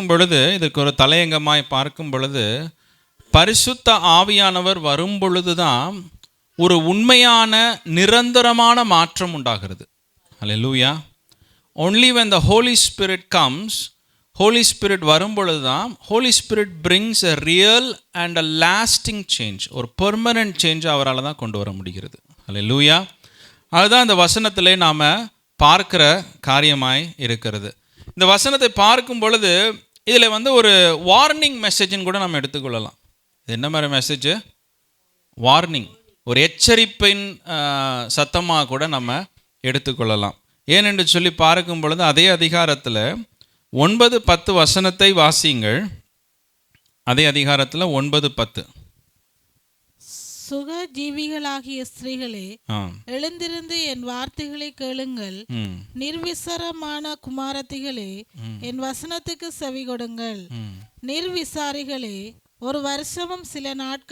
பொழுது, இதுக்கு ஒரு தலையங்கமாய் பார்க்கும் பொழுது, பரிசுத்த ஆவியானவர் வரும் பொழுதுதான் ஒரு உண்மையான நிரந்தரமான மாற்றம் உண்டாகிறது. அல்லேலூயா. only when the holy spirit comes, holy spirit வரும் பொழுதுதான் holy spirit brings a real and a lasting change, ஒரு permanent change அவரால் தான் கொண்டு வர முடிகிறது. அல்லேலூயா. அதுதான் இந்த வசனத்திலே நாம் பார்க்கிற காரியமாய் இருக்கிறது. இந்த வசனத்தை பார்க்கும் பொழுது இதில் ஒரு வார்னிங் மெசேஜ்னு கூட நம்ம எடுத்துக்கொள்ளலாம். இது என்ன மாதிரி மெசேஜ்? வார்னிங், ஒரு எச்சரிப்பின் சத்தமாக கூட நம்ம எடுத்துக்கொள்ளலாம். ஏனென்று சொல்லி பார்க்கும் பொழுது அதே அதிகாரத்தில் 9-10 வசனத்தை வாசியுங்கள். அதே அதிகாரத்தில் 9-10. சுக ஜீவிகளாகிய ஸ்திரீகளே, எழுந்திருந்து என் வார்த்தைகளை கேளுங்கள். நிர்விசாரமான குமாரத்திகளே, என் வசனத்துக்கு செவி கொடுங்கள். நிர்விசாரிகளே, ஒரு வருஷமும் சில நாட்கள்